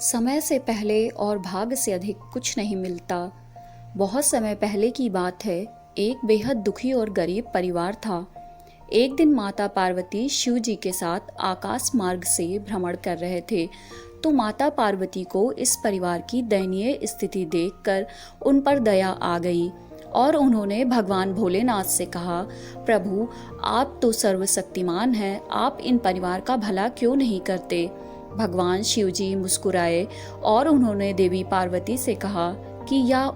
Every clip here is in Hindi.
समय से पहले और भाग्य से अधिक कुछ नहीं मिलता। बहुत समय पहले की बात है। एक बेहद दुखी और गरीब परिवार था। एक दिन माता पार्वती शिव जी के साथ आकाश मार्ग से भ्रमण कर रहे थे, तो माता पार्वती को इस परिवार की दयनीय स्थिति देखकर उन पर दया आ गई और उन्होंने भगवान भोलेनाथ से कहा, प्रभु, आप तो सर्वशक्तिमान हैं, आप इन परिवार का भला क्यों नहीं करते। भगवान शिव जी मुस्कुराए और उन्होंने देवी पार्वती से कहा कि यह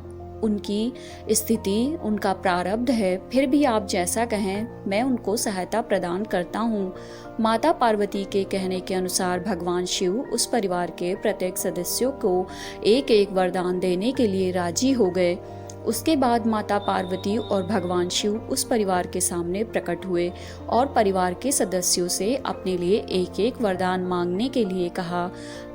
उनकी स्थिति, उनका प्रारब्ध है, फिर भी आप जैसा कहें मैं उनको सहायता प्रदान करता हूँ। माता पार्वती के कहने के अनुसार भगवान शिव उस परिवार के प्रत्येक सदस्यों को एक एक वरदान देने के लिए राजी हो गए। उसके बाद माता पार्वती और भगवान शिव उस परिवार के सामने प्रकट हुए और परिवार के सदस्यों से अपने लिए एक एक वरदान मांगने के लिए कहा।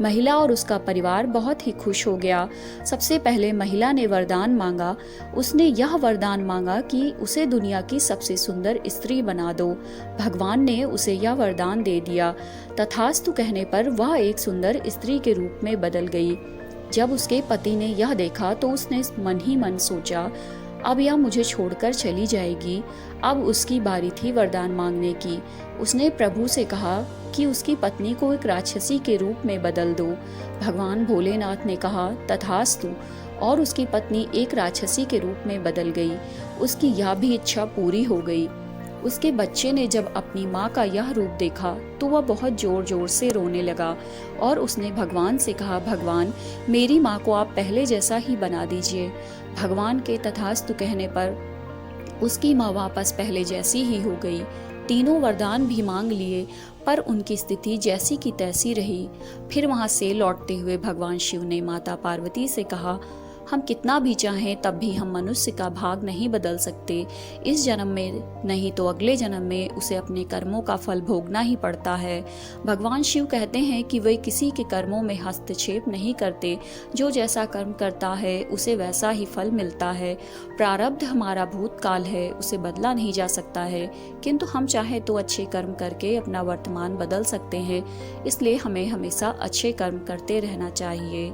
महिला और उसका परिवार बहुत ही खुश हो गया। सबसे पहले महिला ने वरदान मांगा। उसने यह वरदान मांगा कि उसे दुनिया की सबसे सुंदर स्त्री बना दो। भगवान ने उसे यह वरदान दे दिया। तथास्तु कहने पर वह एक सुंदर स्त्री के रूप में बदल गई। जब उसके पति ने यह देखा तो उसने मन ही मन सोचा, अब यह मुझे छोड़कर चली जाएगी। अब उसकी बारी थी वरदान मांगने की। उसने प्रभु से कहा कि उसकी पत्नी को एक राक्षसी के रूप में बदल दो। भगवान भोलेनाथ ने कहा, तथास्तु, और उसकी पत्नी एक राक्षसी के रूप में बदल गई। उसकी यह भी इच्छा पूरी हो गई। उसके बच्चे ने जब अपनी माँ का यह रूप देखा तो वह बहुत जोर जोर से रोने लगा और उसने भगवान से कहा, भगवान, मेरी माँ को आप पहले जैसा ही बना दीजिए। भगवान के तथास्तु कहने पर उसकी माँ वापस पहले जैसी ही हो गई। तीनों वरदान भी मांग लिए पर उनकी स्थिति जैसी की तैसी रही। फिर वहां से लौटते हुए भगवान शिव ने माता पार्वती से कहा, हम कितना भी चाहें तब भी हम मनुष्य का भाग नहीं बदल सकते। इस जन्म में नहीं तो अगले जन्म में उसे अपने कर्मों का फल भोगना ही पड़ता है। भगवान शिव कहते हैं कि वे किसी के कर्मों में हस्तक्षेप नहीं करते। जो जैसा कर्म करता है उसे वैसा ही फल मिलता है। प्रारब्ध हमारा भूतकाल है, उसे बदला नहीं जा सकता है, किंतु हम चाहे तो अच्छे कर्म करके अपना वर्तमान बदल सकते हैं। इसलिए हमें हमेशा अच्छे कर्म करते रहना चाहिए।